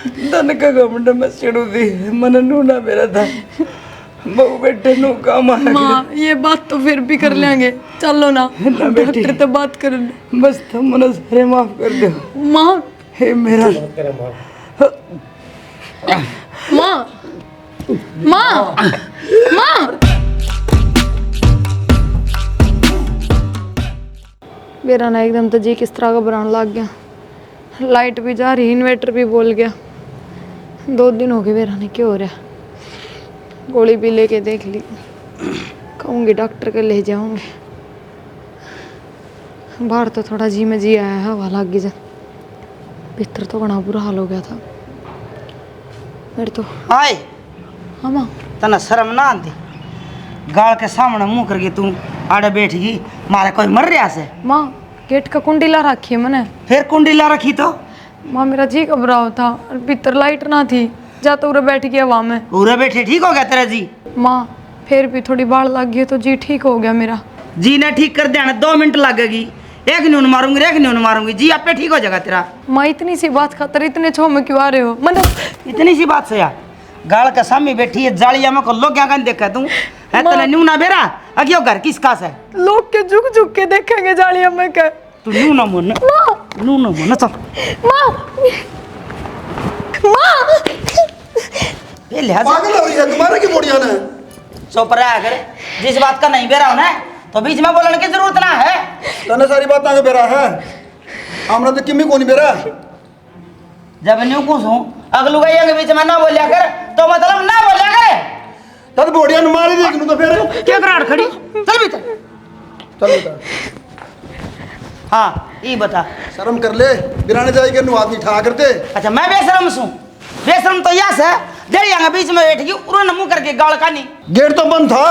धन का घमंड में चिड़ू दी मन नूना मेरा था बहु बेटे नु काम आया। माँ ये बात तो फिर भी कर लेंगे, चलो ना डॉक्टर तो बात कर। बस तुम मन सारे माफ कर दो माँ। हे मेरा माँ माँ माँ। मेरा ना एकदम तो जी किस तरह का बनाने लग गया, लाइट भी जा रही, इन्वर्टर भी बोल गया। 2 दिन हो गए मेरा ने क्या हो रहा, गोली भी लेके देख ली, कहूँगी डॉक्टर के ले जाऊँगी। बाहर तो थोड़ा जी में जी आया है, हवा लग गई जा, भीतर तो बड़ा बुरा हाल हो गया था मेरे तो। आए हाँ माँ। तना शर्म ना आती, गाल के सामने मुंह करके तू आड़े बैठ गई, मारे कोई मर रहा से। माँ गेट का कुंडी ला रखी है मैंने। फिर कुंडी ला रखी तो माँ मेरा जी घबराओ था, भीतर लाइट ना थी, जाते उरे बैठ गया वहाँ में। पूरे बैठे ठीक हो गया तेरा जी? माँ फिर भी थोड़ी बाढ़ लग गई तो जी ठीक हो गया मेरा। जी ने ठीक कर देना 2 मिनट लगेगी, एक न्यून मारूंगी एक न्यून मारूंगी, जी आपे ठीक हो जाएगा तेरा। माँ इतनी सी बात खातर इतने छो में क्यों आ रहे हो? मतलब इतनी सी बात से यार गाल के सामने बैठी है जालिया में को लोग क्या कर देखा तू है तने न्यू ना बेरा अगियो घर किसका से लोग के झुक झुक के देखेंगे जालिया में क्या? तू न्यू ना मन चल माँ माँ ये लिहाज पागल हो रही है तुम्हारे की बोड़िया ने। चुप रहा करे, जिस बात का नहीं बेरा होना है तो बीच में बोलने की जरूरत ना है। तने सारी बात आगे बेरा है, हमने तो किमी को नहीं बेरा। जब न्यू कुछ हूँ अगलू गई के बीच में ना बोलिया कर तो मतलब ना बोलिया करे। तब बोड़िया ने मारी देख तो फिर क्या करार खड़ी चल भीतर चल बेटा हाँ ये बता। शर्म कर ले, बिराने जाए के नु आदमी ठा करते। अच्छा मैं बेशरम हूँ? बेशरम तो यस है डेढ़िया के बीच में बैठ गई उन्होंने मुंह करके गाल कानी। गेट तो बंद था।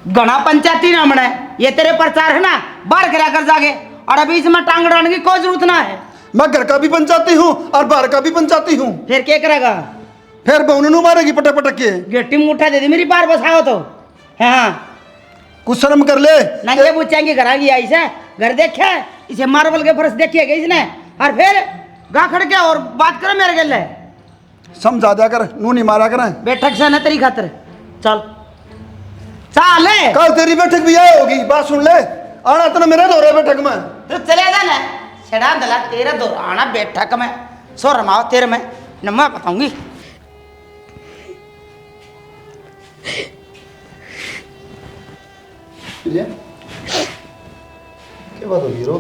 घना पंचायती ना बने, ये तेरे प्रचार है ना बाहर करा कर जाके, और बीच में टांग डालने की कोई जरूरत ना है। मैं घर का भी पंचायती हूँ और बाहर का भी पंचायती हूँ। फिर क्या करेगा? फिर बहुनू मारेगी पटक पटक के। गेटी में उठा दे दी मेरी पार बसाओ तो हाँ कुछ शर्म कर ले। नंगे बुच्चेंगे घर आ गया इसे घर देखे इसे मार्बल के फर्श देखिएगा इसने, और फिर गा खड़ के और बात करो मेरे गले। समझा दिया कर, नू नहीं मारा कर। बैठक से न तेरी खातर चल चल। कल तेरी बैठक भी आई होगी, बात सुन ले। आना तो मेरे दौरे बैठक में तो चले जा ना छड़ा दला तेरा दौर आना बैठक में सो रमाओ तेरे में न मैं बताऊंगी। क्या बात होगी रो?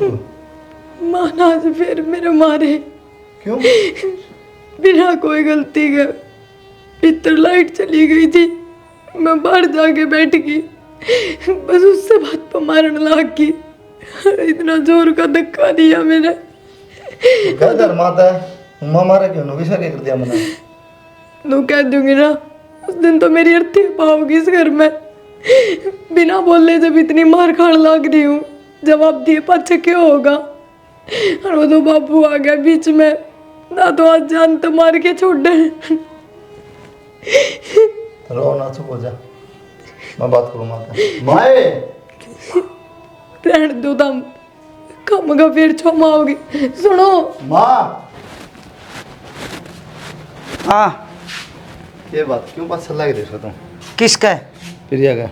माना आज फिर मेरे मारे। क्यों? बिना कोई गलती के भीतर लाइट चली गई थी, मैं बाहर जाके बैठ गई, बस उससे बात पर मारने लग गई। इतना जोर का धक्का दिया मैंने। घर माता उम्मा मारा क्यों? नो क्या कर दिया मैंने? नो कह दूंगी ना, उस दिन तो मेरी अर्थी पाओगी इस घर में। बिना बोलने जब इतनी मार खाने लग रही हूँ, जवाब दिए पाछे क्यों होगा? और वो तो बाबू आ गया बीच में, ना तो आज जान तो मार के छोड़ दे। रो ना, चुप हो जा, मैं बात करूँ माता। माए रहने दो दम, कम का फिर क्षमा होगी। सुनो माँ। हाँ ये बात क्यों बात चल रही है? तुम किसका? प्रिया का।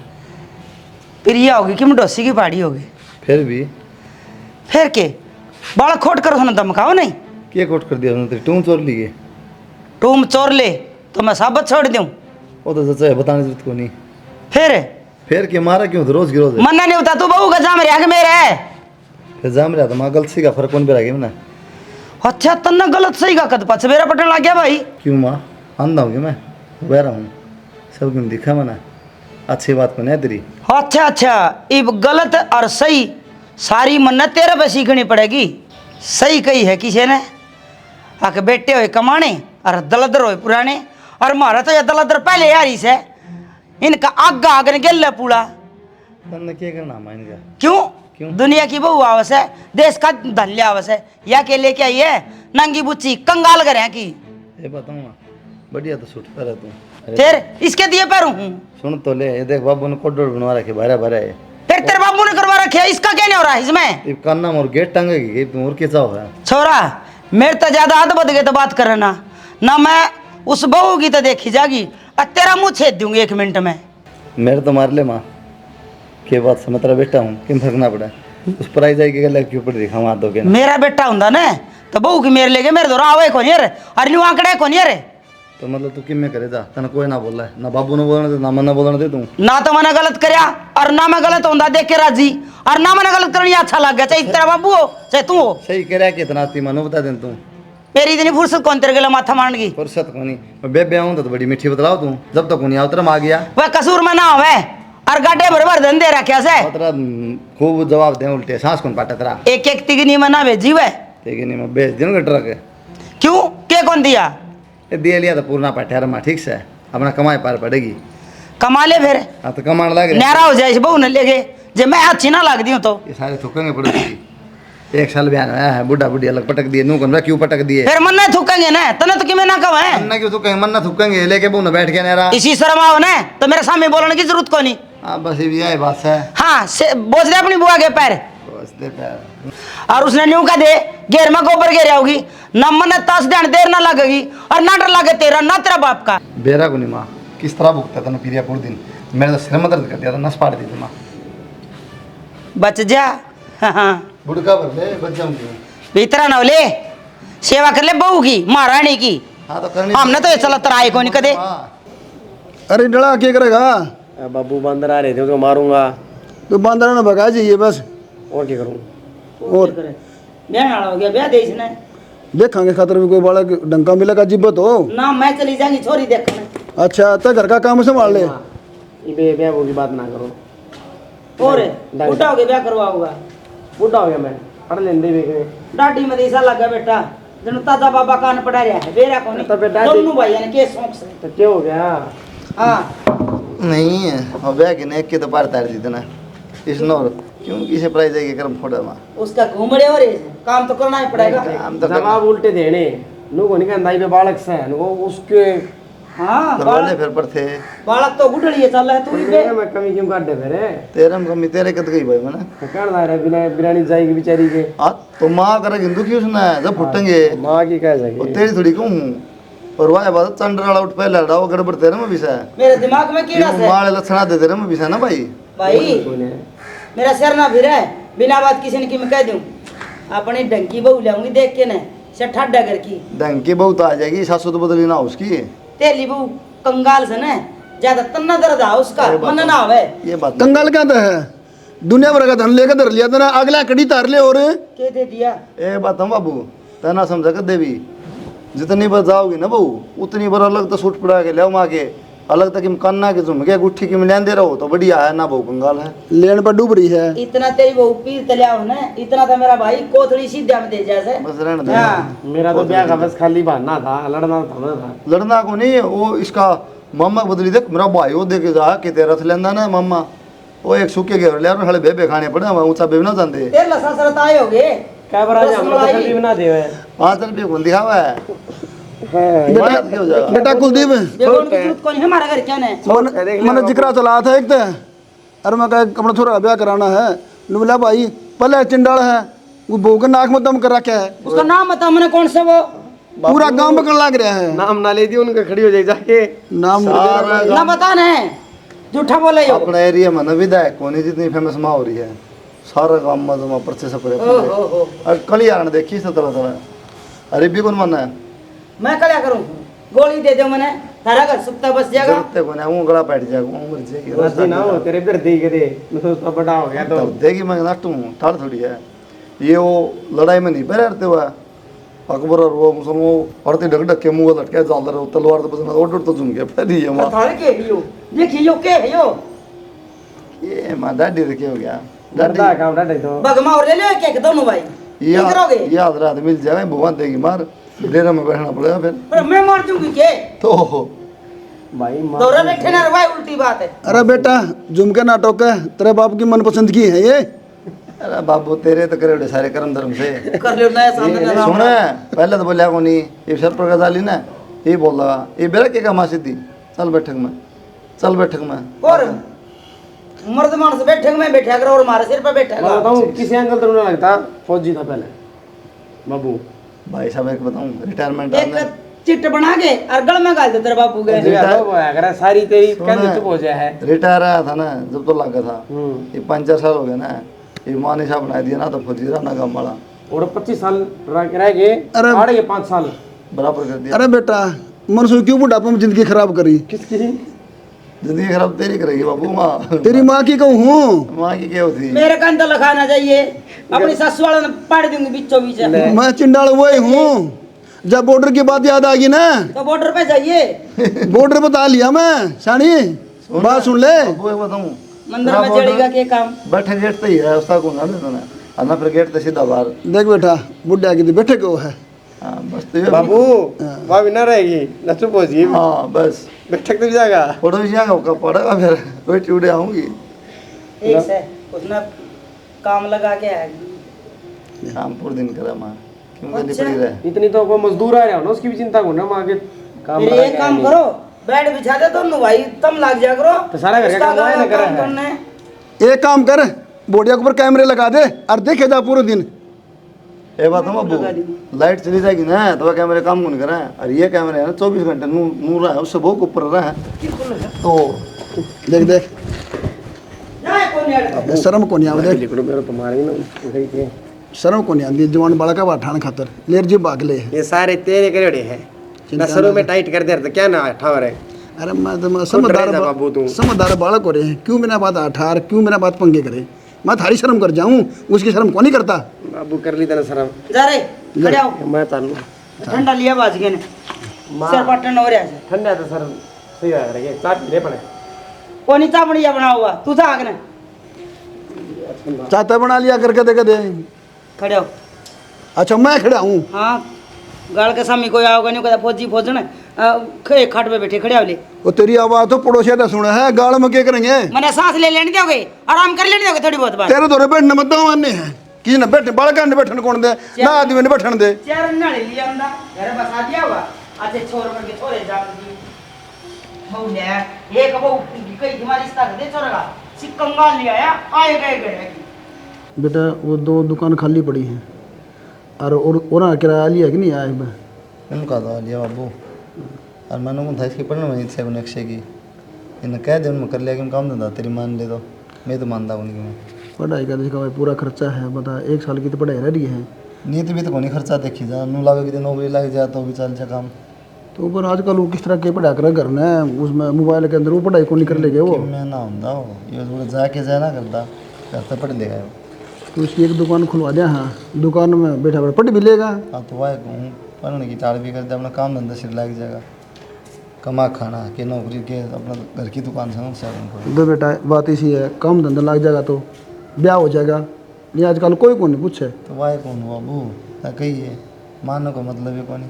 प्रिया होगी कि मुडोसी की पाड़ी होगी? फिर भी फिर के बाल खोट करो सुनो धमकाओ नहीं। क्या कोट कर दिया उसने? टूम चोर ली है। टूम चोर ले तो मैं साबत छोड़ दूं? वो तो सच है, बताने की जरूरत को नहीं। फिर के मारा क्यों? तो रोज गिरोज मन्ना नहीं होता तू बहू का जाम रहा मेरे है। फिर जाम रहा था माँ, गलती का फर्क कौन पे रह गया ना? अच्छा तन्ना गलत सही का कद पछ मेरा पटन लग गया भाई। क्यों माँ? आंधा हूँ मैं, बहरा हूँ, सब क्यों दिखा मैंने? अच्छी बात को नहीं तेरी। अच्छा अच्छा इब गलत और सही सारी मन्नत तेरे पे सीखनी पड़ेगी। सही कही है किसी ने आके बेटे हुए कमाने और दलदर हुए पुराने, और मारा तो ये दलदर पहले यारी से इनका आगा आगे गेल पूरा। तन्ने क्या करना माँ इनका? क्यों दुनिया की बहु आवस है, देश का धन्य आवस है, या के लेके आई है नंगी बुच्ची कंगाल करें की। ये बताऊँ माँ, बढ़िया तो सूट पर है तू। फिर इसके दिए पैरों हूँ। सुन तो ले, ये देख बाबू ने कोडोर बनवा रखे, भरा भरा है। फिर तेरे बाबू ने करवा रखे, इसका क्या नहीं हो रहा है इसमें? ये कान्ना और गेट टंगेगी तुम और क्या चाहो है? छोरा मेरे तो ज्यादा हाथ बद गए तो बात करे ना, ना मैं उस बहू की तो देखी जागी और तेरा मुंह छेद दूंगी 1 मिनट में। मेरे तो मार ले माँ के बात से मैं तेरा बेटा हूँ, क्यों फर्क ना पड़ा। उस पर आई जाएगी गल क्यों पड़ रही हाथ दो के मेरा बेटा हुंदा ना तो बहू की मेरे लेके मेरे दो आवे कौन यार और न्यू आंकड़े कौन यार। तो मतलब तू किम में करे जा, तेना कोई ना बोला है, ना बाबू ने बोलने दे ना मन्ना बोलने दे तू। ना तो मैंने गलत करया और ना मैं गलत होंदा देख के राजी और ना मैंने गलत करनी अच्छा लग गया, चाहे तेरा बाबू हो चाहे तू हो। सही कह रहा कितना आती मनो बता दे तू। मेरी इतनी फुर्सत कौन तेरे गला माथा मारने की। फुर्सत को नहीं मैं बेबे आऊँ तो बड़ी मीठी बतलाओ तू, जब तक नहीं आवतरा आ गया वह कसूर में ना होवे और गाटे भर धंधे रखे से तेरा खूब जवाब दे उल्टे सांस कौन पाटा तेरा। एक एक तिगनी में ना भेजी हुए ठीक है नहीं मैं बेच दूंगा ट्रक क्यों के कौन दिया ये दे लिया तो पूर्णा पाठ्या रमा ठीक से अपना कमाई पार पड़ेगी। कमा ले फिर हाँ तो कमाने लग रहे न्यारा हो जाए बहू न लेके जब मैं अच्छी ना लग दी हूँ तो ये सारे थूकेंगे पड़ोसी। 1 साल बयान आया है बुढ़ा बुढ़ी अलग पटक दिए नू कमरा क्यों पटक दिए फिर मन नहीं थूकेंगे ना तने तो कि मैं ना कहे मन्ना क्यों थूकेंगे मन्ना थूकेंगे लेके बू न बैठ के नेरा। इसी शर्म आओ ना तो मेरे सामने बोलने की जरूरत को नहीं। हाँ बस ये भी यही बात है। हाँ बोझ दे अपनी बुआ के पैर बस दे पैर। और उसने न्यू का दे घेर में गोबर घेर आओगी न मन तस ध्यान देर ना लगेगी और ना डर लगे तेरा ना तेरा बाप का। बेरा को नहीं माँ किस तरह भुगता था ना पीरिया पूरे दिन मेरा तो सिर में दर्द कर दिया था नस फाड़ दी थी माँ। बच जा हाँ बुढ़का भर ले बच जाऊँ क्यों। भीतरा न ले सेवा कर ले बहू की महारानी की। हाँ तो करनी हमने तो ये चला तराए को नहीं कदे। अरे डड़ा क्या करेगा। बाबू बंदर आ रहे थे तो मारूंगा तो बंदर ने भगा चाहिए बस और क्या करूँ। और ब्याह हो गया ब्याह दे इसने देखेंगे खतर में कोई बड़ा डंका मिलेगा जिब्बत हो ना मैं चली जाएंगी छोरी देखने। अच्छा तो घर का काम संभाल ले। ये ब्याह की बात ना करो। और बूढ़ा हो गया ब्याह करवाऊंगा। बूढ़ा हो गया मैं पढ़ लेंदे वे डाटी में ऐसा लगा बेटा जनु ताजा बाबा कान पड़ा रहा है बेरा को तो बेटा नहीं दोनों भाई ने के शौक से। तो क्या हो गया। हाँ नहीं है और ब्याह के नेक के तो पार तार दी ना इस नौर क्यों किसे प्राइज है कर्म फोड़ा माँ उसका घूमड़े हो रहे काम तो करना ही पड़ेगा। काम तो जवाब उल्टे देने नु को नहीं कहता ये बालक से है वो उसके हाँ करवाने फिर पर थे बालक तो गुडड़ी है चल है तू भी मैं कमी क्यों काट दे फिर तेरे में कमी तेरे कद गई भाई मैंने कहना रहा बिना बिरानी जाएगी बेचारी के। हाँ तो माँ करेगी हिंदू क्यों सुना है जब फुटेंगे माँ की कह वो सके तेरी थोड़ी कहूँ और वाह बात चंद्राला उठ पहले लड़ा वो गड़बड़ तेरे में भी सा मेरे दिमाग में कीड़ा से माँ लक्षणा दे तेरे में भी सा ना भाई। भाई मेरा सिर ना फिर है बिना बात किसी ने की मैं कह दूं अपनी डंकी बहू लाऊंगी देख के ना से ठड्डा कर की ढंग की बहुत आ जाएगी सासू तो बदली ना उसकी तेली बहू कंगाल से ना ज्यादा तन्ना दर्द आ उसका मन ना आवे। ये बात कंगाल क्या है दुनिया भर का धन लेकर धर लिया था ना अगला कड़ी तार ले और के दे दिया ए बात हम बाबू तना समझा कर देवी जितनी बार जाओगी ना बहू उतनी बार अलग तो सूट पड़ा के ले माँ के अलग तक कन्ना के झुमके गुट्ठी की मिलान दे रहो तो बढ़िया है ना बहू कंगाल है लेन पर डूब रही है। इतना तेरी बहू पीर तलिया हो ना इतना तो मेरा भाई कोथड़ी सीधा में दे जैसे। बस रहने दे। हाँ मेरा तो ब्याह का बस खाली बहाना था लड़ना था था। लड़ना को नहीं वो इसका मामा बदली देख मेरा भाई वो देखे जा कि तेरा रथ लेंदा ना मामा वो एक सूखे घेर ले हले बेबे खाने पड़े हम ऊंचा बेबी ना जानते तेरे लसा सरत आए होगे क्या बरा हम तो कभी बना दे 5 रुपये कौन दिखावा है बेटा हो जाएगा। बेटा कुलदीप देखो उनकी जरूरत कौन है हमारा घर क्या है। मैंने जिक्रा चला था एक तो अरे मैं कहा अपना थोड़ा ब्याह कराना है बोला भाई पहले चिंडाल है वो बहू के नाक में दम कर रखा है उसका नाम बता मैंने कौन सा वो पूरा गांव पकड़ लग रहा है। नाम ना ले दियो उनका खड़ी हो जाए जाके नाम ना बता ना झूठा बोले यो। अपना एरिया में ना विधायक कोनी जितनी फेमस माँ हो रही है सारा गांव में तो परचे से पड़े और कलियाण देखी इस तरह तरह अरे भी कौन मानना है मैं क्या करूं गोली दे दो मैंने थारा घर सुखता बस जाएगा। जरूरत को ना वो गला बैठ जाएगा उम्र जाएगी राजी ना हो तेरे पर दे के दे तो बड़ा हो गया तो देगी मैं नाटू ठाड़ थोड़ी है ये वो लड़ाई में नहीं बैठते हुआ अकबर और वो मुसलमान औरतें ढक ढक के मुंह लटके जाल रहे तलवार तो बस ओट तो झुम के फैली है मां थारे के हियो देखियो के हियो ये मां दादी रखे हो गया डरदा काम डर तो बगमा और ले लो एक एक दोनों भाई ये क्या करोगे। याद रात मिल जाएगा भगवान देगी मार डेरा में बैठना पड़ेगा फिर पर मैं मार दूंगी के तो भाई दौरा बैठे ना भाई उल्टी बात है। अरे बेटा झुमके नाटक है तेरे बाप की मनपसंद की है ये। अरे बाबू तेरे तो करे सारे कर्म धर्म से कर लियो नया सामने ना सुन पहले तो बोलिया को नहीं ये सर पर गजाली ना ये बोल रहा ये बेरा के कमा सीधी चल बैठक में और मर्द मानस बैठे में बैठा करो और हमारे सिर पर बैठा मैं बताऊं किसी अंकल तो लगता फौजी था पहले बाबू भाई साहब एक बताऊं रिटायरमेंट एक चिट बना के और गल में गाल दे तेरे बापू के। अगर सारी तेरी कहने चुप हो जाए है। रिटायर आया था ना जब तो लगा था, ये 5-4 साल हो गए ना, ये माँ ने साहब बना दिया ना तो फौजी रहा ना काम वाला और 25 साल रह गए, अरे- आड़ गए 5 साल। बराबर कर दिया। अरे बेटा मनसू क्यों बुढ़ापे में जिंदगी खराब करी? किसकी? जिंदगी खराब तेरी करेगी बाबू माँ। तेरी माँ की कहूँ हूँ, माँ की क्या होती? मेरे कान तो लखाना चाहिए, अपनी ससुर वालों ने पाड़ दूंगी बीचों बीच। मैं चिंडाल वही हूँ। जब बॉर्डर की बात याद आ गई ना, तो बॉर्डर पे जाइए, बॉर्डर बता लिया मैं। शानी बात सुन ले, वो बताऊँ मंदिर में चढ़ेगा के काम। बैठे गेट तो ही है उसका कौन जाने तो ना, और ना फिर गेट तो सीधा बाहर। देख बेटा बुढ़ा की बैठे को है। हाँ बस तो ये बाबू वहाँ भी ना रहेगी ना, चुप हो जी। हाँ बस बैठक तो जाएगा। फोटो भी जाएगा पड़ेगा फिर कोई चूड़े आऊंगी। एक से उसने काम लगा के आएगी। काम पूरे दिन करा माँ, क्यों करनी पड़ी रहे? इतनी तो कोई मजदूर आ रहा हो ना, उसकी भी चिंता को ना माँ के काम फिर लगा एक के काम आएंगे। करो, बेड बिछा दे दोनों भाई, तुम लग जा करो। तो सारा घर का उसका काम वही ना काम करा है। करने। एक काम कर, बोडिया के ऊपर कैमरे लगा दे और देखे जा पूरे दिन। ये बात हम अबू लाइट चली जाएगी ना तो कैमरे काम कौन करा है? और ये कैमरे है ना 24 घंटे नूर रहा है, उससे बहुत ऊपर रहा है। तो देख देख जाए कौन यार। शर्म को नहीं आवे, देख लिखो मेरे तो मारेंगे ना सही थे। शर्म को नहीं आती जवान बाड़ा का बाठान खातर लेर जी भाग ले। ये सारे तेरे करेड़े हैं ना, शुरू में टाइट कर दे तो क्या ना ठावर है। अरे मैं तो रहेगा बाबू तू। समझदार बालक हो रहे हैं, क्यों बिना बात अठार, क्यों बिना बात पंगे करे? मैं थारी शर्म कर जाऊं, उसकी शर्म को नहीं करता। बाबू कर ली तेरा शर्म। जा रे खड़े आओ, मैं तानू ठंडा लिया बाज के ने सर पटन हो रहा है। ठंडा तो सर सही लग रहा है, चाय पीने पड़े। कोनी चापड़िया बना हुआ तू था आगने। चाहता बना लिया कर कदे कदे। खड़े आओ। अच्छा मैं खड़ा हूँ। हाँ गाल के सामने कोई आओगा नहीं, कहता फौजी फौजन खाट पे बैठे खड़े आओ ले। वो तेरी आवाज तो पड़ोसिया ने सुना है, गाल में क्या करेंगे? मैंने सांस ले लेने दोगे, आराम कर लेने दोगे थोड़ी बहुत बात। तेरे दौरे बैठने मत दो मानने हैं कि न बैठे बालका ने बैठने कौन दे ना, आदमी ने बैठने दे। चेयर ना ले लिया अंदा घर बसा दिया हुआ। अच्छे छोर पर के छोरे जान दी हो ले एक वो कई तुम्हारी रिश्ता दे छोरा सिक्कंगा लिया आए गए गए। बेटा वो 2 दुकान खाली पड़ी हैं और किराया लिया कि नहीं आए? मैं उनका तो लिया बाबू, और मैंने कौन था इसकी पढ़ने में इच्छा को नक्शे की इन्हें कह दे उनमें कर लिया कि काम धंधा तेरी मान ले तो मैं तो मानता हूँ उनकी। मैं पढ़ाई का देखा भाई पूरा खर्चा है, बता 1 साल की तो पढ़ाई रह रही है। नीति भी तो कोई खर्चा देखी जा, नू लागे कि नौकरी लग जाए तो भी चल जा काम। तो ऊपर आजकल वो किस तरह के पढ़ा कर घर में उसमें मोबाइल के अंदर वो पढ़ाई को नहीं कर ले गए वो। कि मैं ना होता हो ये थोड़ा जाके जाए ना करता घर से पढ़ लेगा वो। तो उसकी एक दुकान खुलवा दिया। हाँ दुकान में बैठा बैठा पढ़ भी लेगा। हाँ तो वह कहूँ पढ़ने की चाड़ भी कर दे, अपना काम धंधा सिर लग जाएगा, कमा खाना के नौकरी के अपना घर की दुकान से ना। दो बेटा बात इसी है, काम धंधा लग जाएगा तो ब्याह हो जाएगा। ये आजकल कोई को नहीं पूछे। तो वाह कौन हुआ बू ना कही है मानो का मतलब है कौन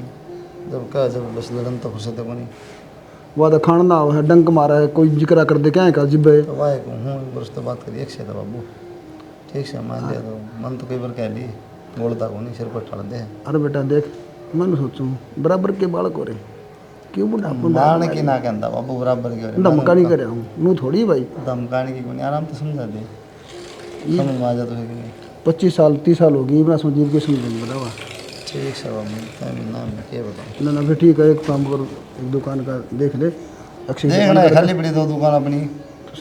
जब कहा जब बस लड़न तो फुर्सत है कौन। वो तो खाना ना हो है, डंक मारा है, कोई जिक्र कर दे क्या का जिब्बे। तो वाह को हूँ बरस तो बात करिए एक से था बाबू ठीक से मान लिया तो मन तो कई बार कह ली बोलता को नहीं सिर पर ठाड़ दे। अरे बेटा देख मैं सोचूं बराबर के बालक हो रहे क्यों बुढ़ा मारने की ना कहता बाबू बराबर के हो रहे। धमका नहीं करे हूँ नू थोड़ी भाई धमकाने की कोई आराम तो समझा दे समझ में आ जाता है कि नहीं। 25 साल 30 साल होगी अपना समझी के समझेंगे बतावा। ठीक है बाबू नाम क्या बताऊँ ना ना फिर ठीक है, एक काम कर एक दुकान का देख ले अक्षय देखना है खाली पड़ी 2 दुकान अपनी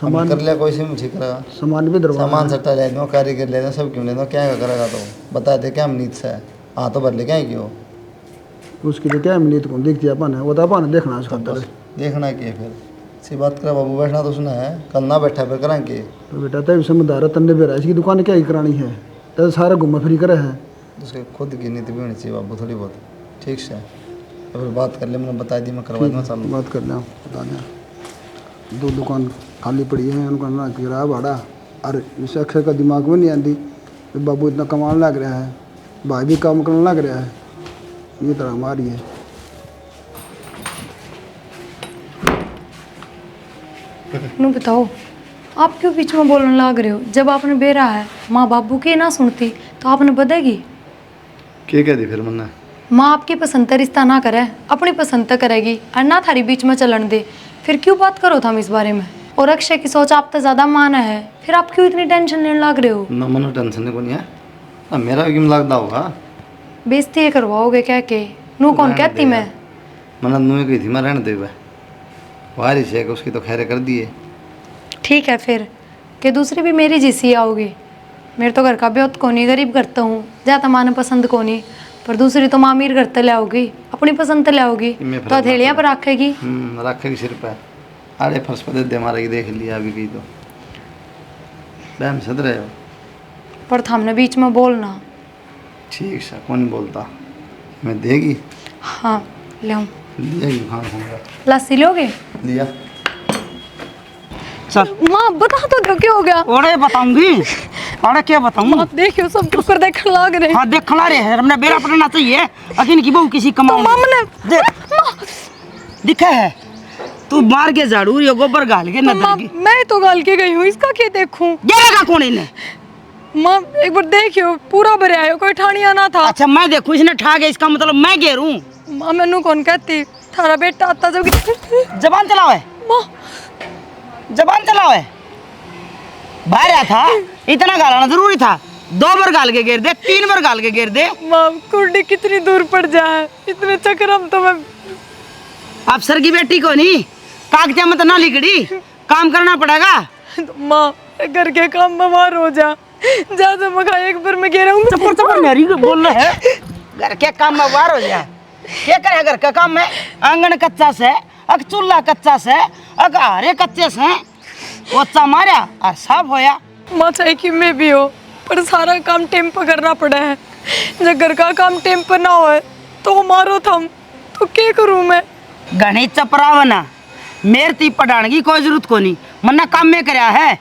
सामान कर लिया कोई से ठीक करेगा। सामान भी दरवाजा सामान सट्टा ले दो कारीगर ले दो सब क्यों ले दो क्या करेगा तो बता दे क्या नीत से है। हाँ तो बदले क्या क्यों उसकी तो क्या मिली तो कौन देखती अपन है वो तो अपन देखना उसका अंदर। देखना क्या फिर सी बात करा बाबू बैठना तो सुना है कल ना बैठा फिर करा के तो बेटा तब समझदार है तन्ने बेरा इसकी दुकान क्या ही करानी है तो सारा घुमा फिरी करे है। उसके खुद की नीति भी होनी चाहिए बाबू थोड़ी बहुत ठीक से। तो फिर बात कर ले मैंने बता दी मैं करवा दूँगा चालू। बात कर लें बता दें 2 दुकान खाली पड़ी है उनका ना किराया भाड़ा और इसे अक्षर का दिमाग में नहीं आती कि बाबू इतना कमाने लग रहा है, भाई भी काम करने लग रहा है, ये तरह हमारी है। नू बताओ आप क्यों बीच में बोलने लग रहे हो? जब आपने बेरा है माँ बाबू की ना सुनती तो आपने बदेगी क्या कह दी फिर मन्ना माँ आपकी पसंद का रिश्ता ना करे अपनी पसंद तक करेगी और ना थारी बीच में चलन दे, फिर क्यों बात करो था हम इस बारे में? और अक्षय की सोच आप तो ज़्यादा माना है, फिर आप क्यों इतनी टेंशन लेने लग रहे हो? ना मनो टेंशन को नहीं है ना मेरा क्यों लगता होगा बेइज्जती करवाओगे क्या के? नू कौन कहती मैं मना नुए गई थी मैं रहने दे बारिश है कि उसकी तो खैर कर दिए। ठीक है फिर कि दूसरी भी मेरी जैसी आओगी। मेरे तो घर का बहुत कोनी गरीब करता हूँ, ज़्यादा माने पसंद कोनी, पर दूसरी तो माँ अमीर करते ले आओगी, अपनी पसंद तो ले आओगी, तो हथेलियाँ पर रखेगी। रखेगी सिर पर, आड़े फर्श पर दे मारेगी, देख लिया अभी कहीं तो बहम सद रहे हो। पर हमने बीच में बोलना। ठीक सा कौन बोलता, मैं देगी। हाँ ले आऊँ। लिया खाना खाऊंगा। लस्सी लोगे? लिया। चल माँ बता तो दो क्या हो गया। ओरे बताऊंगी, अरे क्या बताऊं। आप देखियो सब ऊपर देखने लग रहे। हाँ देख खला रहे हैं, हमने बेरा पड़ना चाहिए अकिन की बहू किसी कमाओ। माँ ने देख दिखा है तू मार के झाड़ू या गोबर गाल के नजर की। मैं तो गाल के गई हूँ, इसका क्या देखूं। गेरा का कौन इन्हें? माँ एक बार देखियो पूरा भरे आयो, कोई ठानिया ना था। अच्छा मैं देखूं इसने ठा गया, इसका मतलब मैं गेरूं। माँ मैनू कौन कहती, थारा बेटा आता जब जबान चलाओ है, माँ जबान चलाओ है। बाहर आया था इतना गालाना जरूरी था, 2 बार गाल के गिर दे, 3 बार गाल के गिर दे। माँ कुंडी कितनी दूर पड़ जाए, इतने चक्कर हम तो मैं। अफसर की बेटी को नहीं कागजा में तो ना लिखड़ी, काम करना पड़ेगा। माँ घर के काम में मार हो जा ज्यादा मखा एक बार में कह रहा हूँ। चप्पड़ चप्पड़ मेरी को बोल रहे है, घर के काम में वार हो जाए। क्या करे घर का काम में, आंगन कच्चा से, अक चूल्हा कच्चा से, अक हारे कच्चे से, पोचा मारा और साफ होया। माँ चाहे कि मैं भी हो, पर सारा काम टाइम पर करना पड़ा है। जब घर का काम टाइम पर ना हो तो मारो थम, तो क्या करूँ मैं। घनी चपरावना मेर ती पढ़ाने की कोई जरूरत को नहीं, मन्ना काम में करया है,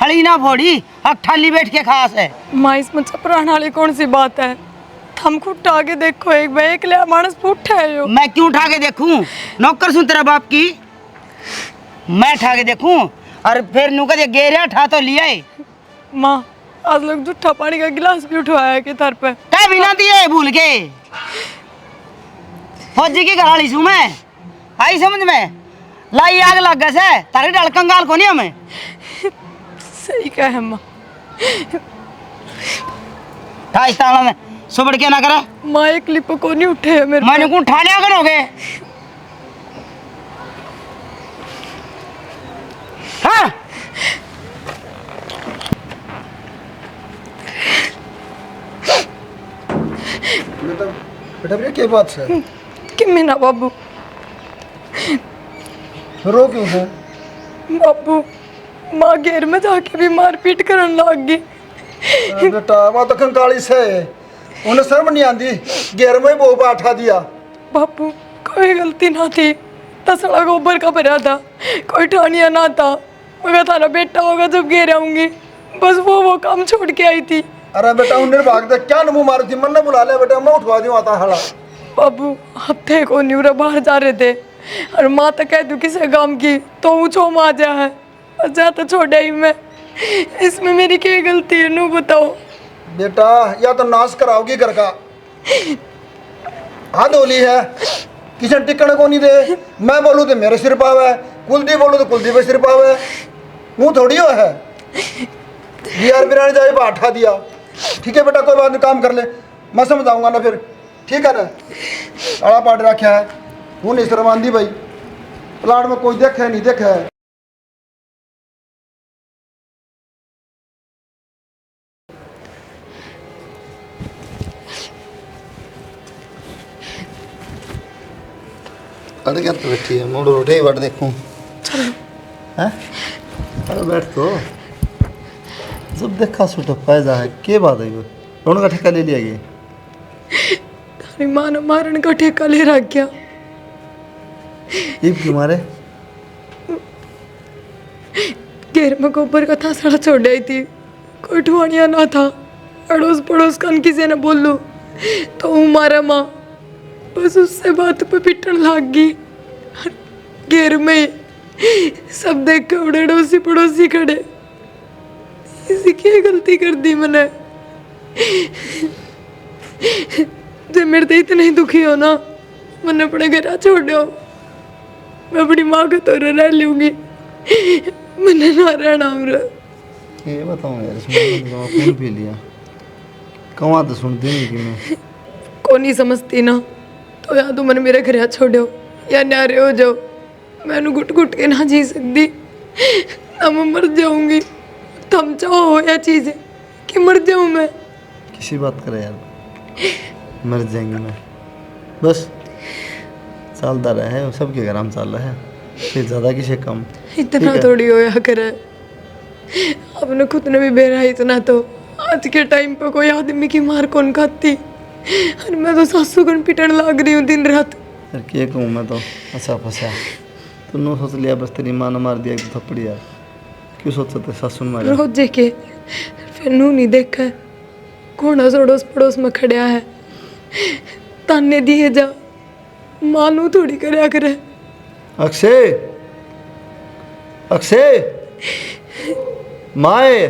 हली ना फोड़ी अब ठाली बैठ के खास है। माँ इसमें चपराने वाली कौन सी बात है, थम खुद उठा के देखो एक बार, एक ले मानस पुट्ठा है यो। मैं क्यों उठा के देखूं, नौकर सुन तेरा बाप की, मैं उठा के देखूं और फिर नु कदे गेरिया उठा तो लिया है। माँ आज लोग जूठा पानी का गिलास भी उठवाया के थर पे, कह बिना दिए भूल के। फौजी की घराली छू मैं, आई समझ में, लाई आग लग गए से तारी डाल कंगाल को नहीं हमें। सही कहा है माँ। था इस ताला में सुबड़ के ना करे। माँ एक लिप को नहीं उठे है मेरे मैंने को उठा लिया करोगे। हाँ बेटा बेटा क्या बात है, कि मीना बाबू रो क्यों है? बाबू माँ घेर में जाके भी मारपीट करने लग गई। बेटा वहाँ तो कंकाली से उन्हें शर्म नहीं आती, घेर में वो बैठा दिया। बापू कोई गलती ना थी, तसड़ा गोबर का भरा था, कोई ठानिया ना था, मगर थारा बेटा होगा जब घेर आऊंगी, बस वो काम छोड़ के आई थी। अरे बेटा उन्हें भाग दे, क्या नमू मारी थी, मन ने बुला लिया बेटा, मैं उठवा दूँ आता हला। बाबू हफ्ते को न्यूरा बाहर जा रहे थे और माँ तो कह दूँ किसी काम की तो ऊँचो माँ जा है, और जा तो छोड़ा ही मैं, इसमें मेरी क्या गलती है नू बताओ। बेटा या तो नाश कराओगी घर का, हाथ होली है, किचन टिकने को नहीं दे, मैं बोलूँ तो मेरे सिर पावे, कुलदीप बोलूँ तो कुलदीप पे सिर पावे, मुँह थोड़ी हो है। बिहार बिरानी जाए बैठा दिया, ठीक है बेटा कोई बात नहीं, काम कर ले, मैं समझाऊंगा ना फिर, ठीक है ना। अड़ा पाट रखा है, हूँ नहीं शर्मांदी भाई, प्लाट में कोई देखे नहीं देखे है। अरे क्या तो बैठी है, मोड़ रोटे ही बैठ देखूं। हैं? अरे बैठ तो, जब देखा सूट फायदा है, क्या बात है, दोनों का ठेका ले लिया गया। तारी माँ ने मारन का ठेका ले रख गया। ईब क्यों मारे? घेर में गोबर का था सड़ा छोड़ आई थी, कोई ठुआनिया ना था, अड़ोस पड़ोस का किसी ने बोलू तो वो मारा माँ, बस उससे बात पे पिटन लग गई। घेर में सब देख के उड़े अड़ोसी पड़ोसी खड़े, इसी की गलती कर दी मैंने। जब मेरे तो इतने ही दुखी हो ना, मैंने अपने घर छोड़ो, मैं अपनी माँ को तो रह लूंगी, मैंने ना रहना हमरा। ये बताऊँ यार, इसमें फोन पी लिया, कमा तो सुनती नहीं कि मैं को नहीं समझती ना, तो या तो मैंने मेरे घर छोड़ो, या न्यारे हो जाओ, मैनू घुट घुट के ना जी सकती, ना मैं मर जाऊंगी। थम चाहो हो या चीज़ कि मर जाऊं मैं। किसी बात करे यार, मर जाएंगे मैं बस। चलता रहे, सबके घर हम चल रहे हैं, फिर ज़्यादा किसे कम। इतना थोड़ी होया करे, अपने खुद ने भी बेरा इतना तो आज के टाइम पे कोई आदमी की मार कौन खाती। और मैं तो सासू कन पिटन लाग रही हूँ दिन रात। यार क्या कहूँ मैं तो, अच्छा फंसा। तूने सोच लिया बस तेरी माँ ने मार दिया एक थप्पड़ यार, क्यों सोचा थे सासू ने मारा? रोजे के फिर नू नहीं देखा कौन अड़ोस पड़ोस में खड़ा है, ताने दिए जा, मानू थोड़ी करया करे। अक्षय, अक्षय, माए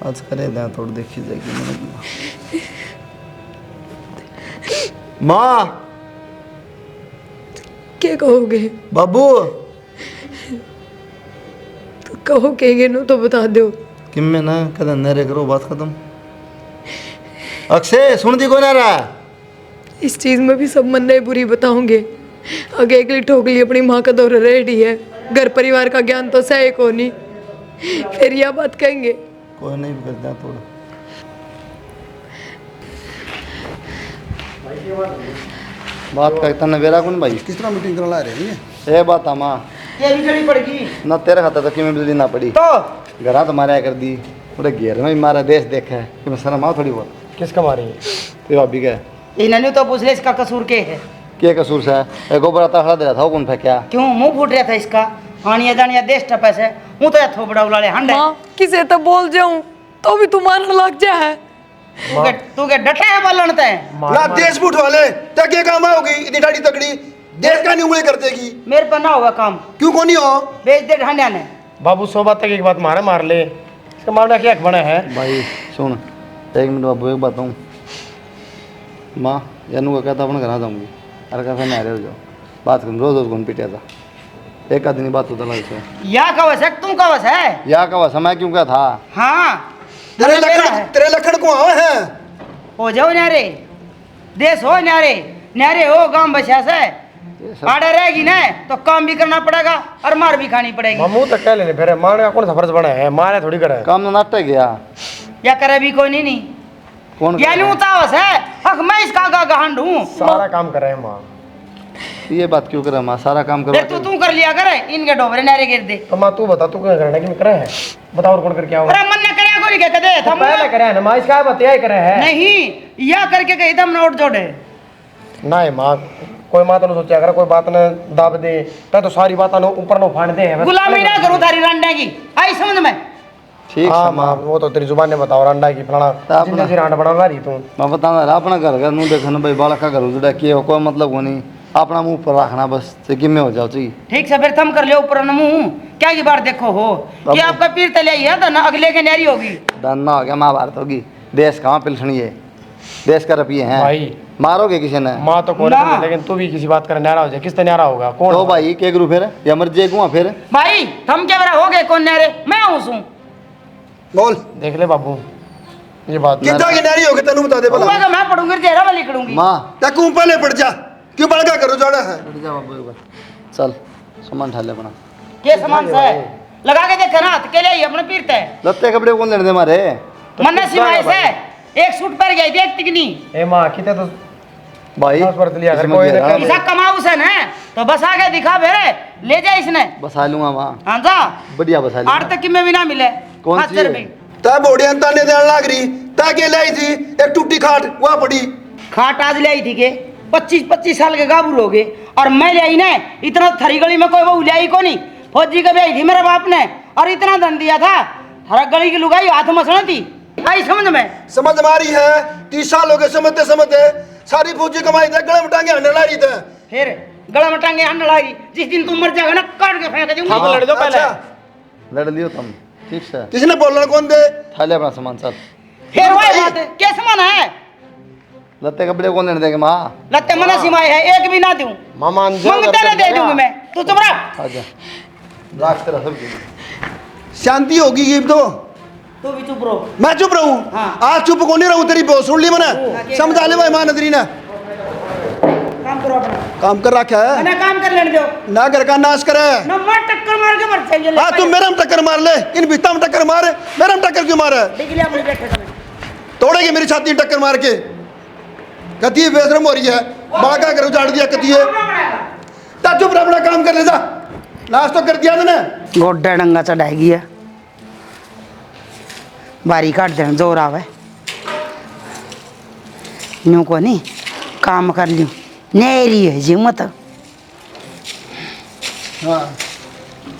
आज करे दें थोड़ देखी जाएगी मैंने। माँ, क्या कहोगे? बाबू तो कहो कहेंगे नो तो बता दो। कि मैं ना कदम नरे करो, बात खत्म। अक्षय सुन दी को ना रहा, इस चीज़ में भी सब मन नहीं बुरी बताओगे। आगे एकली ठोकली अपनी माँ का दौर रेडी है, घर परिवार का ज्ञान तो सही को नहीं, फिर यह बात कहेंगे। कोई नहीं करता थोड़ा। बात करता नवेरा कौन भाई? किस तरह मीटिंग करना ला रहे हैं? ये बात है माँ, ये बिजली पड़गी ना तेरे खाता तो कि मैं बिजली ना पड़ी तो घरा तो मारा कर दी, पूरे घेर में भी मारा, देश देखा है कि मैं शर्म आओ थोड़ी बहुत। किसका मारी है? तो भाभी का इन्होंने तो पूछ ले इसका कसूर के है? क्या कसूर से है? गोबर आता खड़ा दे रहा था, वो कौन फेंका? क्यों मुंह फूट रहा था इसका? आनिया जानिया देश टपे से मुँह तो थोपड़ा उला ले हंडे। माँ किसे तो बोल जाऊं तो भी तुम्हारा लग जा है। तू के डटे है बोलन ते? ना देश बूट वाले तक ये काम आओगी इतनी दाढ़ी तकड़ी, देश का नहीं उंगली कर देगी। मेरे पर ना होगा काम, क्यों को नहीं हो? बेच दे ढंडिया ने। बाबू 100 बात तक एक बात मारे मार ले, इसका मारना क्या हक बना है? भाई सुन एक मिनट बाबू, एक बात हूँ माँ, यानू का कहता अपने घर जाऊँगी, अरे कहता मैं रह जाओ, बात कर रोज रोज कौन पिटिया था, एक आदमी बात होता लगे से या कवस है तुम कवस है? या का समय क्यों क्या था? हाँ तेरे लखन को आवे हैं। हो जाओ न्यारे, देश हो न्यारे, न्यारे हो गांव बसिया से आड़े रहेगी ना तो काम भी करना पड़ेगा और मार भी खानी पड़ेगी। मामू तक कह लेने फिर मारने का कौन सा फर्ज बना है? मारे थोड़ी करे काम तो नाटक गया, या करे भी कोई नहीं कौन या नहीं उतावस है, हक मैं इसका गहंड हूँ। सारा काम कर रहे हैं माँ। ये बात क्यों करे माँ, सारा काम फिर करो। तू कर लिया करे, इनके डोबरे नारे गिर दे। तो माँ तू बता, तू क्या करना कि करे है? बताओ और कौन कर क्या हो? अरे मन ने करया कोई के कदे तो थम पहले करे है ना माँ, इसका बताया ही करे है। नहीं या करके कही दम नोट जोड़े। नहीं माँ, कोई बात न सोचा अगर कोई बात न दाब दे तो सारी बात ऊपर न फाड़ दे है। गुलामी ना करूँ तारी रंडे की, आई समझ में? ठीक हाँ है माँ, माँ, वो तो तेरी जुबान ने बताओ रंडा की फलाना जिंदगी से रांड बना रही तू। मैं बताना रहा अपना घर का नू देखना भाई, बालक का घर उजड़ा किए कोई मतलब को नहीं, अपना मुंह पर रखना बस, कि में हो जाओ चाहिए। ठीक से फिर थम कर लियो ऊपर न मुंह, क्या की बार देखो हो कि आपका पीर तले ही है तो ना अगले के न्यारी होगी। धन्ना हो गया, महाभारत होगी, देश कहाँ पिलसनी है, देश का रुपये हैं भाई मारोगे किसी ने? माँ तो कोई ना। नहीं, लेकिन तू भी किसी बात कर न्यारा हो जाए, किस तरह न्यारा होगा? कौन तो भाई के गुरु फिर या मर जाएगा फिर? भाई थम क्या बरा हो गए कौन न्यारे? मैं हूँ बोल देख ले बाबू ये बात। कितना की नारी होगी तेनू बता दे भला। तो मैं पढ़ूंगी तेरा वाली लिखूंगी। माँ तक पहले पड़ जा, क्यों बड़का करो जाना है? बैठ जा बाबू एक बार, चल सामान ठाले अपना, के समान से है? लगा के देख ना के लिए अपने पीरते है। लत्ते कपड़े कौन लेने दे मारे? मन्ना सिवाय से एक सूट पर गई थी एक तिकनी। ए माँ कितने तो भाई दस वर्ष लिया, अगर इसमें कोई घेरा देखा- ऐसा कमाऊ से न तो बस आगे दिखा बेरे ले जा इसने। बसा लूंगा माँ, हाँ जा बढ़िया बसा आठ लूंगा। तक की में भी ना मिले। कौन हाथ सी चल है? भाई तब बोड़ियां ताने देने लाग रही, ताके लाई थी एक टूटी खाट वहां पड़ी। खाट आज ले आई थी के 25-25 साल के गाबू हो गए और मैं ले आई ना इतना थरी गली में कोई वो ले आई को नहीं। फौजी कभी आई थी मेरे बाप ने और इतना धन दिया था, हर गली की लुगाई हाथ मसना थी। आई समझ में? समझ मारी है, 30 साल हो गए समझते समझते, सारी फौजी कमाई थे गले में टांगे हंडे ला रही थे। फिर गला में टांगे हंड लाई, जिस दिन तुम मर जाओगे ना काट के फेंक दूंगी। हाँ, लड़ दो पहले। अच्छा, लड़ लियो तुम, ठीक से किसने बोलना कौन दे? ठाले अपना सामान, चल। फिर वही बात है, क्या समान है? लत्ते कपड़े कौन लेने देंगे माँ? लत्ते मना सिमाई है, एक भी ना दूं, मामा अंजल मंगता ना दे दूंगी मैं। तू चुप रह। आजा राख तेरा सब कुछ। शांति होगी ये तो। तू भी चुप रहो। मैं चुप रहूं? हाँ। आज चुप को नहीं रहूं, तेरी सुन ली मैंने, समझा ले भाई मां नजरी ने। काम करो अपना। काम कर रखा है मैंने काम कर लेने दो ना, घर का नाश करे ना, मैं टक्कर मार के मर चाहिए। हाँ तुम मेरे में टक्कर मार ले, इन बीता में टक्कर मार, मेरे में टक्कर क्यों मारे? डिगलिया मुझे बैठे समय तोड़ेगी मेरी छाती में टक्कर मार के। कती है बेशरम हो रही है, बागा घर उजाड़ दिया कती है। ता चुप रह, अपना काम कर ले जा, नाश तो कर दिया मैंने। गोड्डा डंगा चढ़ाएगी है, बारी काट देना जोर आवे न्यू को नहीं काम कर लियो नेरी है जी मत। हाँ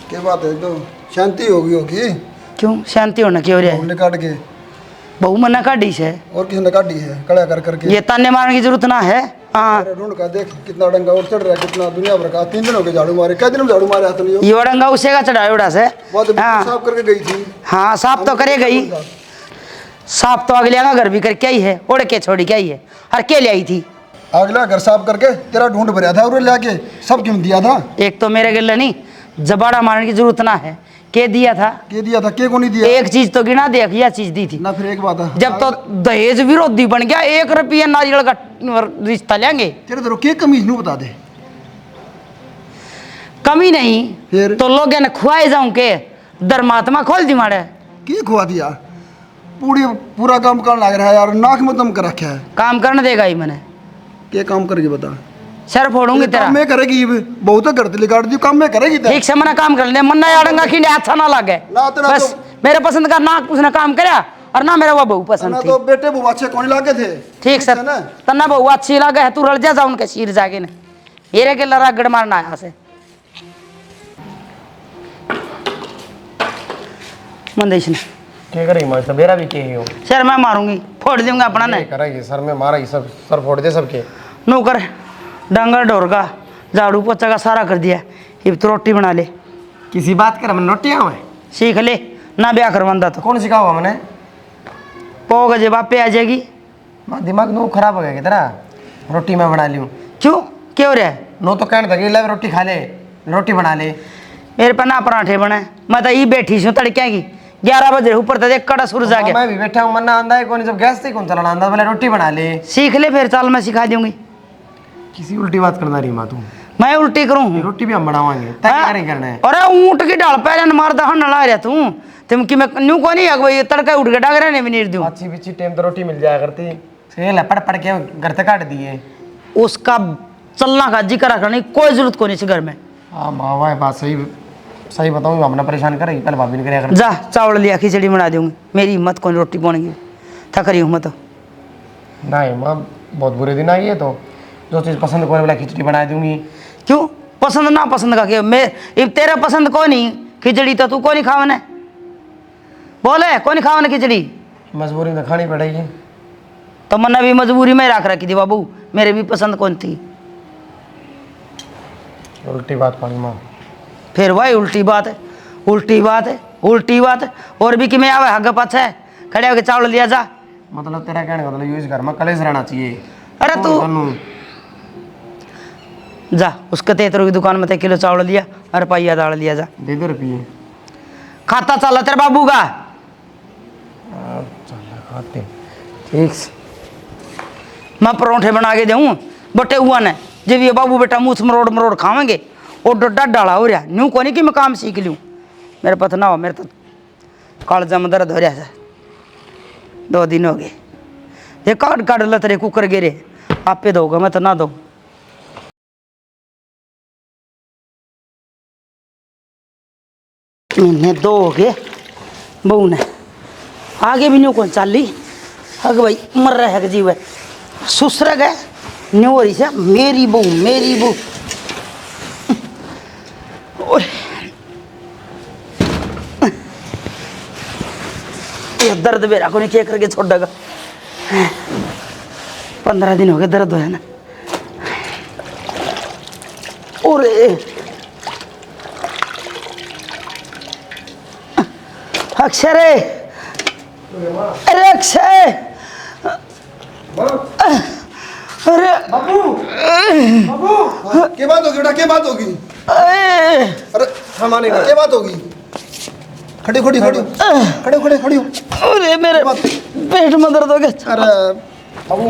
क्या बात है, तो शांति होगी क्यों शांति होना क्यों रे? हमने काट के बहु मना काटी से और किसने काटी है कड़ा कर करके। ये ताने मारने की जरूरत ना है। हाँ अरे ढूंढ का देख कितना डंगा और चढ़ रहा है, कितना दुनिया भर का। 3 दिन हो गए झाड़ू मारे, क्या दिन में झाड़ू मारे हाथ नहीं? ये डंगा उसे का चढ़ाया उड़ा से। बहुत हाँ साफ करके गई थी। हाँ साफ तो करे गई, साफ तो अगले का घर भी करके आई है, उड़ के छोड़ी के आई है, हर के ले आई थी। अगला घर साफ करके तेरा ढूंढ भरा था और लाके सब क्यों दिया था? एक तो मेरे गिल्ला नहीं जबाड़ा मारने की जरूरत ना है, के दिया था? के दिया था, के को नहीं दिया? एक चीज तो गिना देख, यह चीज दी थी ना। फिर एक बात है, जब तो दहेज विरोधी बन गया, 1 रुपया नारियल का रिश्ता लेंगे। तेरे तरह के कमीज नू बता दे। कमी नहीं फिर? तो लोग ने खुआए जाऊं के धर्मात्मा खोल दी मारे। के खुआ दिया? पूरा काम करने लग रहा है यार, नाक में दम कर रखा है। काम करने देगा ही मैंने, के काम करके बता? सर फोड़ूंगी तेरा। काम में करेगी, बहुत करते लिकाट दी, काम में करेगी तेरा। ठीक से मना काम कर ले, मन्ना याडंगा खिंडे अच्छा ना लगे। ना तेरा बस तो- मेरे पसंद का ना उसने काम करा और ना मेरा वो बहू पसंद ना थी। तो बेटे वो अच्छे कौन लागे थे? ठीक सर ना। तन्ना बहू अच्छी लगे है, तू रल जा उनके सिर जाके ने येरे के लड़ा गड़ मारना आया से मंदेश ने क्या करेगी मैं तो मेरा भी के ही हूँ। सर मैं मारूंगी, फोड़ दूंगा अपना ने। करेगी सर में मारा सब, सर फोड़ दे सबके। नौकर डंगर ढोर का झाड़ू पोछा का सारा कर दिया, अब तो रोटी बना ले। किसी बात कर, मैंने रोटियाँ हुए सीख ले ना, ब्याह करवांदा तो कौन सिखा हुआ मैंने? पोग जे बापे आ जाएगी। माँ दिमाग नो खराब हो गया कि तेरा? रोटी मैं बना लूँ क्यों क्यों रे? नो तो कहने लगे ले रोटी खा ले, रोटी बना ले। मेरे पर ना पराठे बने, मैं तो ये बैठी हूँ तड़के की 11 बजे ऊपर तक एक कड़ा सूरज आ गया। मैं भी बैठा हूँ, मन्ना आंदा है कौन, जब गैस से कौन चलाना आंदा, बोले रोटी बना ले। सीख ले फिर, चल मैं सिखा दूंगी। किसी उल्टी बात करना रही माँ तू, मैं उल्टी करूँ? रोटी भी हम बनावाएंगे, तय नहीं करना है। अरे ऊँट की डाल पैर मारदा हन ला रहा तू, तुम कि मैं न्यू को नहीं भाई तड़का उठ के डागरे ने भी नहीं दूँ। अच्छी बिच्छी टाइम तो रोटी मिल जाया करती, सेल पड़ पड़ के घर तक काट दिए। उसका चलना का जिक्र करने की कोई जरूरत को नहीं घर में। हाँ माँ वाह बात सही, सही बताऊँ अपना परेशान करेगी, पहले भाभी ने कराया कर। जा चावल लिया खिचड़ी बना दूंगी, मेरी हिम्मत कौन रोटी बनेगी, थक रही हूँ मैं तो। नहीं माँ बहुत बुरे दिन आई है, तो जो चीज़ पसंद को बोला खिचड़ी बना दूंगी। क्यों पसंद ना पसंद का क्या, मैं अब तेरा पसंद को नहीं खिचड़ी तो तू को नहीं खावने, बोले को नहीं खावने खिचड़ी? मजबूरी में खानी पड़ेगी। तो मैंने भी मजबूरी में रख रखी थी बाबू, मेरे भी पसंद कौन थी। उल्टी बात पानी माँ, फिर वही उल्टी बात है, उल्टी बात है, उल्टी बात है। और भी कि मैं आवे हग पाछे खड़े होके चावल लिया जा। मतलब तेरा कहने का मतलब यूज घर में कलेश रहना चाहिए। अरे तू जा उसके 73 की दुकान में 1 किलो चावल लिया और पाइया दाल लिया जा, दे दो रुपये। खाता चला तेरे बाबू का। खाते ठीक से। मैं परोठे बना के दूँ बटे हुआ ने, जब ये बाबू बेटा मुँह मरोड़ मरोड़ खावेंगे और डोडा डाला हो रहा न्यू को नहीं कि मैं काम सीख लूँ। मेरे पता ना हो, मेरे तो कालजा में दर्द हो रहा है, 2 दिन हो गए। ये काट काट ल तेरे कुकर गिरे, आप पे दोगे मैं तो ना दो। महीने 2 हो गए बहू ने, आगे भी न्यू कौन चल ली। अग भाई मर रहा है जीव है, सुसर गए न्यू हो रही से मेरी बहू मेरी बहू। ये दर्द मेरा को नहीं क्या करके छोड़ेगा। 15 दिन हो गए दर्द है ना। और अक्षय रे, अरे अक्षय, अरे बाबू क्या बात होगी बेटा, क्या बात होगी? अरे हमारे क्या बात होगी? खड़ी खड़ी खड़ी खड़े खड़े खड़ी हो। अरे मेरे पेट में दर्द हो गया। अरे बाबू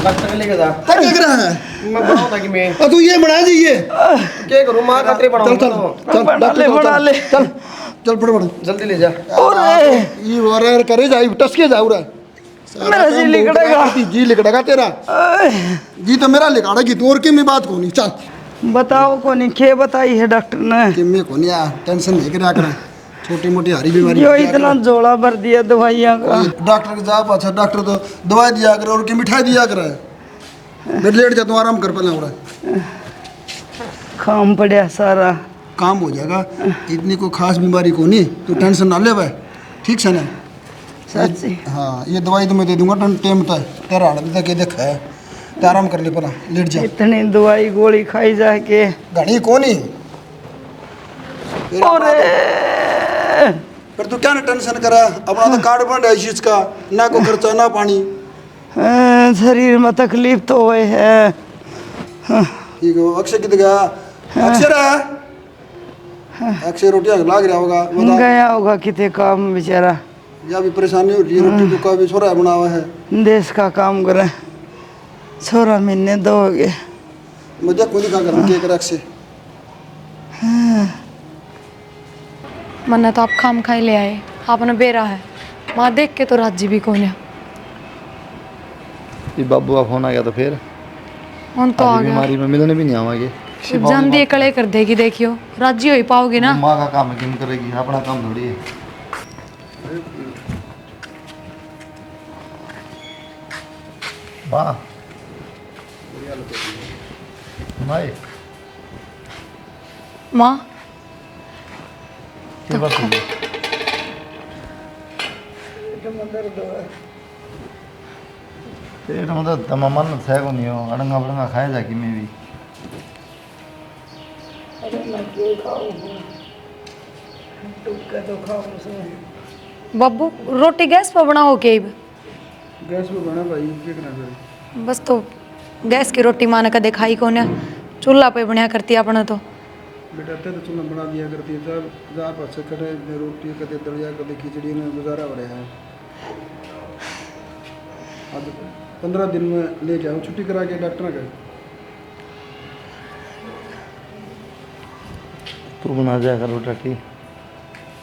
डॉक्टर के लेके जा। क्या देख रहा है मैं बनाऊँ ताकि मैं तू ये बना दीजिए क्या करूँ, माँ खातिर चल बनाऊँ। चल चल बना डॉक्टर ले, को बना ले। चल चल फटाफट जल्दी ले जा। ये वार करे जाई टसके जाऊ रहा मेरा जी लिकड़ेगा। जी लिकड़ेगा तेरा जी तो मेरा लिकाड़ेगी तू और की मैं बात कोनी चल बताओ कौन खे बताई है डॉक्टर ने? कि मैं कोनी आ टेंशन नहीं करा कर छोटी मोटी हरी बीमारी यो इतना झोला भर दिया दवाइयाँ का। डॉक्टर के जा अच्छा डॉक्टर तो दवाई दिया करे और की मिठाई दिया करे फिर लेट जा तू आराम कर पहले हो रहा काम पड़ा सारा। काम हो जाएगा इतनी कोई खास बीमारी को नहीं तू टेंशन ना ले भाई ठीक से ना सच्ची हाँ ये दवाई तो मैं दे दूंगा टाइम तक तेरा हाल तक ये देखा है तो आराम कर ले पहला लेट जा इतनी दवाई गोली खाई जाके। घनी को नहीं अरे फिर तू क्या ना टेंशन करा अपना तो कार्ड बन रहा है इस चीज का ना को खर्चा ना पानी शरीर में तकलीफ तो हुए है। ठीक है अक्षय किधर गया अक्षर है अक्षय रोटियां लाग रहा होगा बता गया होगा कितने काम बेचारा। या भी परेशानी हो रही है रोटी टुका भी छोरा बना हुआ है देश का काम करे छोरा महीने दो हो गए। मुझे कोई क्या कर के कर अक्षय मन्ना तो आप खाम खाई ले आए, आपने बेरा है वहाँ देख के तो राजी भी कौन है। ये बाबू का फोन आ गया तो फिर उन तो आ गया बीमारी में मिलने भी नहीं आवांगे जान दिए कड़े कर देगी, देखियो राजी हो ही पाओगे ना। माँ का काम है किम करेगी अपना काम थोड़ी है। वाह भाई माँ क्या बात है पेट में तो तमाम थे को नहीं हो अड़ंगा बड़ंगा खाए जा कि मैं भी बब्बू रोटी गैस पर बनाओ के गैस पे बना भाई क्या करना है बस तो गैस की रोटी माँ ने कदे खाई कौन है, चूल्हा पे बनया करती अपने तो। बेटा ते तो चूल्हा बना दिया करती है जब जा पास कटे रोटी कदे दलिया कदे खिचड़ी में गुजारा हो रहा है। अब 15 दिन में ले जाऊँ छुट्टी करा के डॉक्टर का तू बना जाएगा रोटी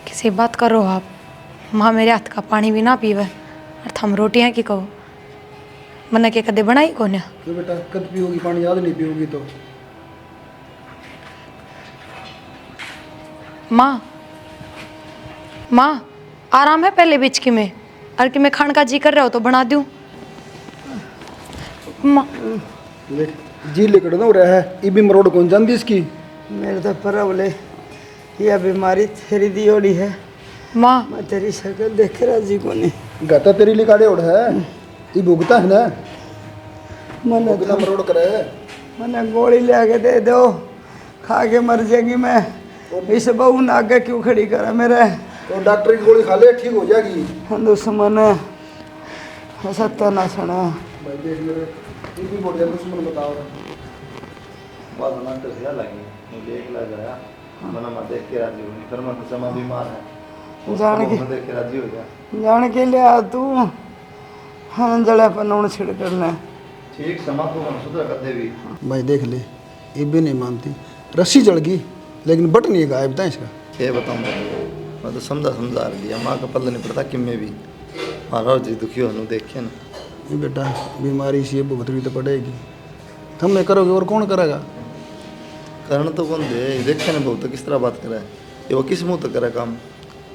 किसी बात करो आप, माँ मेरे हाथ का पानी भी ना पीवे और थम रोटियाँ की कहो मन्ना के कदे बनाई कौन है। तो बेटा कद पियोगी पानी याद नहीं पियोगी तो माँ माँ आराम है पहले बीच की में, और कि मैं खान का जी कर रहा हो तो बना दूँ। माँ जी लिकड़ दो रहा है ये भी मरोड़ कौन जानती इसकी मेरे तो पर बोले यह बीमारी तेरी दी ओड़ी है। माँ मैं तेरी शक्ल देख के राजी को नहीं। गाता तेरी लिकाड़े उड़ है ये भुगता है ना मैंने बिना मरोड़ करे मैंने गोली ले आके दे दो खा के मर जाएगी मैं। इस बहू ने आगे क्यों खड़ी करा मेरे तो डॉक्टर की गोली खा ले ठीक हो जाएगी। दुश्मन सत्य ना सुना। भाई देख मेरे ये भी बोल दुश्मन बताओ बात ना तो सही लगी मुझे एक लग गया मना मत देख के राजी हुई फिर मैं कुछ बीमार है जान के देख के राजी हो गया जान के लिया तू हाँ जड़ा पर नून छिड़ करना ठीक समा को सुधर कर दे भी भाई देख ले ये भी नहीं मानती रस्सी जड़ गई लेकिन बट नहीं गायब था इसका क्या बताऊँ मैं तो समझा दिया माँ का पल्ला नहीं पड़ता कि मैं भी मारा जी दुखी होने देख के ना ये बेटा बीमारी से भुगतनी तो पड़ेगी तुम नहीं करोगे और कौन करेगा। कारण तो कौन दे देखे ना बहुत किस तरह बात करे ये वो किस मुँह तक करे काम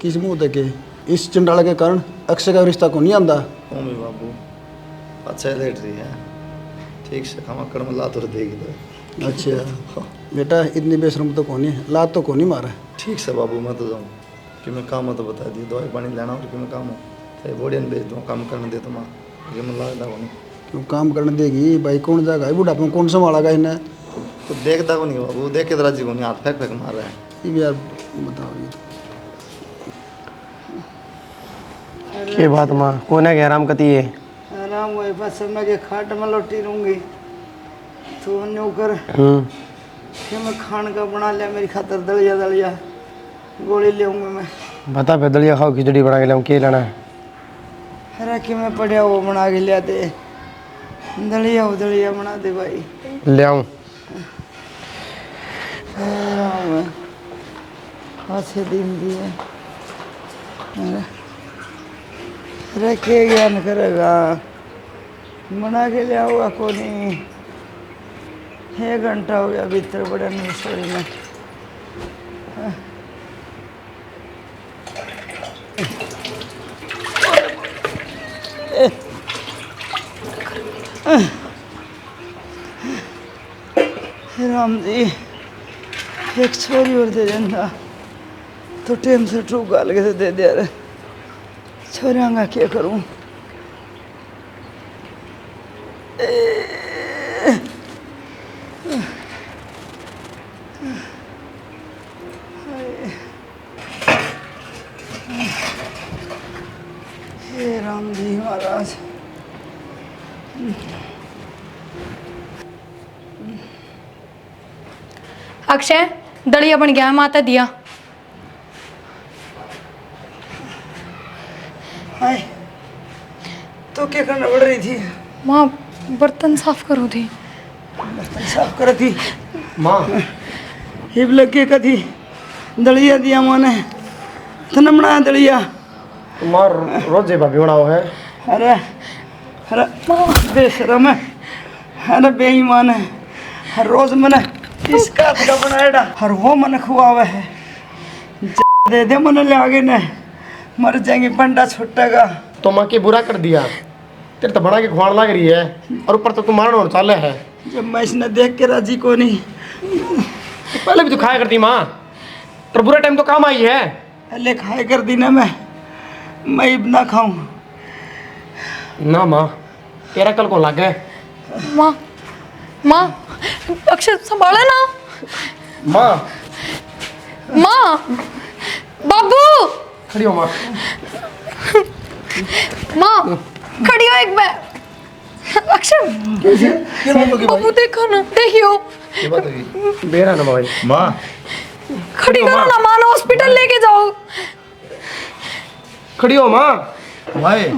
किस मुँह तक इस चंडाला के कारण अक्षय का रिश्ता को नहीं आंदा। ओ मेरे बाबू अच्छा लेट रही है ठीक से खामा कर ला तो देगी तो अच्छा बेटा इतनी बेशरम तो कौन है लात तो कौन ही मारा ठीक से बाबू मैं तो जाऊँ कि मैं काम हो तो बता दी दवाई पानी लेना और कि मैं काम हो चाहे बोड़िया भेज दूँ काम करने दे तो माँ ये मैं ला दूँ क्यों काम करने देगी भाई कौन जाएगा बुढ़ापे में कौन संभालेगा इन्हें तो देखता को नहीं बाबू देख के तो राजी को नहीं हाथ फेंक मार रहा है ये भी यार बताओ ये ये बात माँ कौन है कि आराम कती है आराम हुए बस मैं के खाट में लौटी रहूँगी तो न्यू कर कि मैं खान का बना लिया मेरी खातर दलिया गोली ले मैं बता फिर दलिया खाओ खिचड़ी बना के लाऊं क्या लेना है। अरे कि मैं पढ़िया वो बना के लिया दे दलिया बना दे भाई। ले आऊं? अच्छे दिन दिए रखे ज्ञान करेगा बना के ले आऊँगा को नहीं। 1 घंटा हो गया भीतर बड़े रसोई में। राम जी एक छोरी और दे देना तो टेम से टूक गाल के दे दे रहे छोरियाँ का क्या करूँ। हे राम जी महाराज। अक्षय दलिया बन गया माता दिया। हाय तो क्या करना पड़ रही थी? माँ बर्तन साफ करो थी। बर्तन साफ कर थी माँ हिब लग के कथी दलिया दिया माने तने बनाया दलिया। माँ रोजे भाभी बनाओ है। अरे अरे बेशरम है अरे बेईमान है। हर रोज मैंने इसका हाथ का बनाया हर वो मन खुआवा है। दे दे मन ले आगे ने मर जाएंगे पंडा छुट्टेगा। तो माँ की बुरा कर दिया तेरे तो बना के खुआन लग रही है और ऊपर तो तुम्हारा और चाले है। जब मैं इसने देख के राजी को नहीं पहले भी तो खाया करती माँ तो बुरा टाइम तो काम आई है। पहले खाए कर दी ना मैं अब ना खाऊं ना माँ तेरा कल को लग गए। माँ माँ अक्षय संभाले ना। माँ माँ बाबू खड़ी हो माँ। माँ खड़ी हो एक बार। अक्षय बाबू देखो ना देखियो बेरा ना भाई। माँ खड़ी करो ना माँ हॉस्पिटल लेके जाओ। खड़ी हो माँ। भाई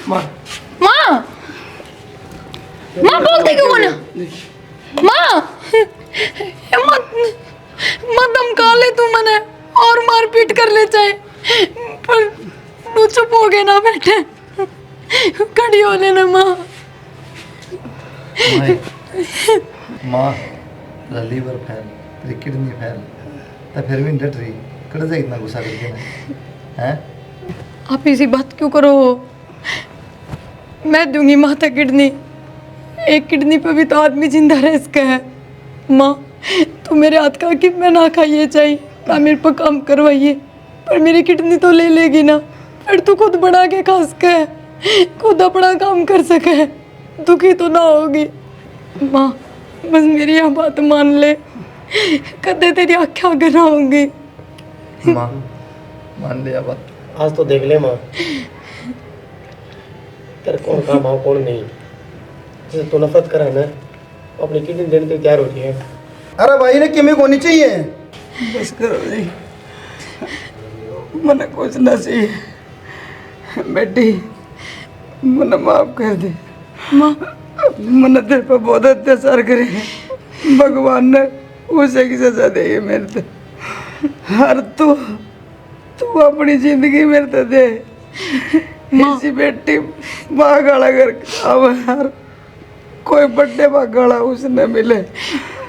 माँ माँ माँ बोलते क्यों ना माँ मत धमका ले तू मने और मारपीट कर ले चाहे पर तू चुप हो गए ना बेटे खड़ी हो लेना माँ। माँ लीवर फैल तेरी किडनी फैल तो फिर भी डट रही कर जाए इतना गुस्सा करके ना हैं। आप इसी बात क्यों करो मैं दूंगी माता किडनी। एक किडनी पे भी तो आदमी जिंदा रह इसका है। माँ तू मेरे हाथ का कि मैं ना खाइए चाहिए ना मेरे पर काम करवाइए पर मेरी किडनी तो ले लेगी ना फिर तू खुद बना के खा सके खुद अपना काम कर सके दुखी तो ना होगी। माँ बस मेरी यह बात मान ले कदे तेरी आँखें आगे ना होंगी। माँ मान लिया बात। आज तो देख ले माँ तेरे कौन काम आओ कौन नहीं जिसे तू नफरत करा है ना अपनी किडनी देने के लिए तैयार हो रही है। अरे भाई ने किमी होनी चाहिए। बस करो जी मन कुछ ना चाहिए बेटी मन माफ कर दे। माँ मन तेरे पर बहुत अत्याचार करे भगवान ने उसे की सजा देगी मेरे से। हर तू अपनी जिंदगी मेरे से दे इसी बेटी बागाड़ा कर अब हर कोई बर्थडे बागाड़ा उसने मिले।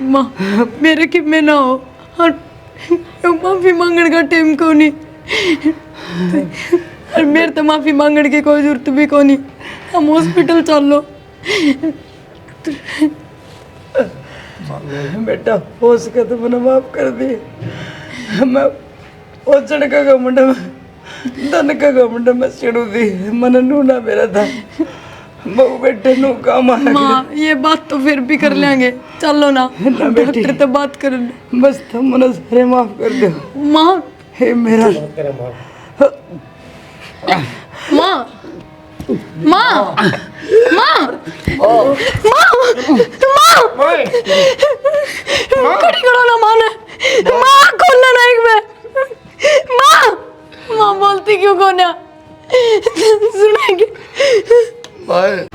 माँ मेरे कि में ना हो और माफी मांगने का टाइम को नहीं और मेरे तो माफी मांगने की कोई जरूरत भी को नहीं। हम हॉस्पिटल चल लो। बेटा हो सके तो मैंने माफ कर दी। मैं ओचड़ का घमंड में धन का घमंड में चिड़ू दी मन नूना मेरा था बहु बेटे नू काम आया। माँ ये बात तो फिर भी कर लेंगे चलो ना डॉक्टर तो बात कर ले। बस तुम मन सारे माफ कर दो माँ हे मेरा माँ माँ माँ माँ खड़ी करो ना माँ ने माँ खोल लेना एक बार। माँ माँ बोलती क्यों को ना सुनेगी पाए